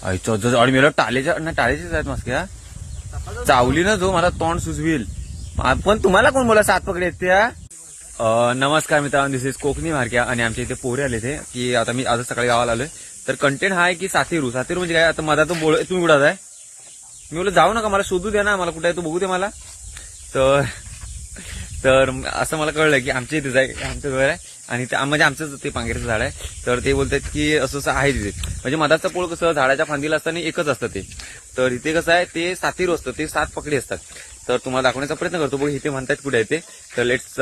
आणि मला टाळेच्याच आहेत मास्क्या चावली ना जो मला तोंड सुचविल. पण तुम्हाला कोण बोला सात पकडे आहेत त्या. नमस्कार मित्रांनो, दिस इज कोकणी मार्क्या आणि आमच्या इथे पोरे आले ते की आता मी आज सकाळी गावाला आलोय. तर कंटेंट हा आहे की सातेरू म्हणजे काय. आता माझा तो तुम्ही कुठं आहे. मी बोललो जाऊ नका, मला शोधू द्या ना, मला कुठे आहे तो बघू दे मला. तर तर असं मला कळलं की आमच्या इथेच आहे, आमचं घर आहे आणि म्हणजे आमचं ते पांगेरचं झाड आहे. तर ते बोलतात की असं आहे तिथे. म्हणजे मधाचं पोळ कसं झाडाच्या फांदीला असताना एकच असतं ते. तर इथे कसं आहे ते सातेरू असतं, ते 7 पकडी असतात. तर तुम्हाला दाखवण्याचा प्रयत्न करतो. बघ इथे म्हणतात कुठे आहे ते. तर लेट्स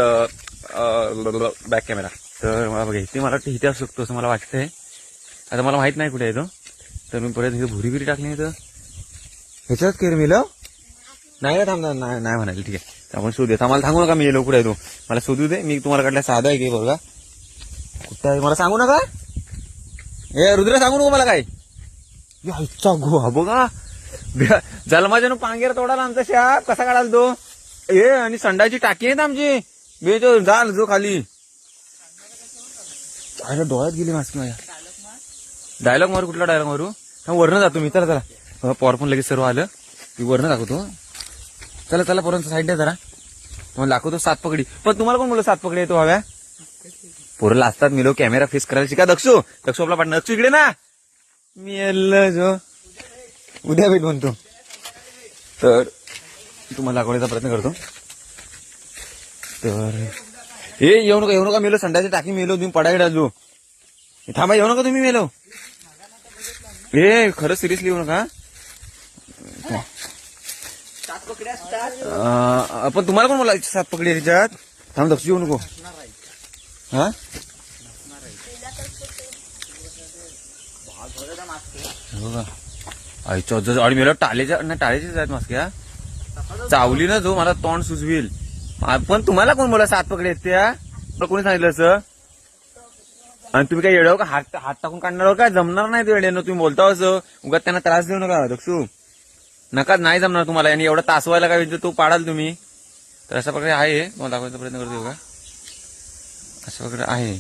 बॅक कॅमेरा. तर मला बघा इथे मला वाटतं इथे असू शकतो असं मला वाटतंय. आता मला माहित नाही कुठे आहे तो. तर मी परत इथे भुरी बिरी टाकली तर ह्याच्यात केर मिलं नाही थांब नाही म्हणाले. ठीक आहे आपण शोधू दे. आम्हाला सांगू नका मी येलो कुठे आहे तो. मला शोधू दे. मी तुम्हाला काढला साधा आहे की बघा कुठं आहे मला सांगू नका. हे रुद्र सांगू नको मला काय. इच्छा गो बघा जलमाजन पांगेर तोडाला आमचा शाप कसा काढाल तो. हे आणि संडाची टाकी आहेत आमची बे जो जाल जो खाली डोळ्यात गेली मास्क माझ्या. डायलॉग मारू कुठला डायलॉग मारू. वरनं जातो मी. चला चला पॉवर पण लगेच सर्व आलं मी वरनं दाखवतो. चला चला पोरांचा साईड द्या जरा. तुम्हाला दाखवतो 7 पकडी. पण तुम्हाला कोण बोललो 7 पकडी येतो हव्या. पोरं लाजतात. मी लोक कॅमेरा फेस करायला शिका. दक्षू आपला पार्टनर दक्षू इकडे ना. मी जो उद्या भेट म्हणतो. तर तुम्हाला दाखवण्याचा प्रयत्न करतो. तर हे येऊ नका मेलो. संडाची टाकी मेलो. तुम्ही पडायला डालू थांबा. येऊ नका तुम्ही मेलो. हे खरं सिरियसली येऊ नका. पण तुम्हाला कोण बोला 7 पकडी त्याच्यात. थांब दक्ष येऊ नको. हा बघा आणि मला टाळेचेच आहेत मास्क्या चावली ना जो मला तोंड सुचविल. पण तुम्हाला कोण बोला 7 पकडी आहेत त्या. कोणी सांगितलं असं. आणि तुम्ही काय येडव का हात टाकून काढणार का. जमणार नाही ते येड्यानं. तुम्ही बोलता असं उगाच त्यांना त्रास देऊ नका दक्षू. नका नाही जमणार तुम्हाला. आणि एवढा तास व्हायला काय तो पाडाल तुम्ही. तर अशा प्रकारे आहे. तुम्हाला दाखवायचा प्रयत्न करतो का. अशा प्रकारे आहे.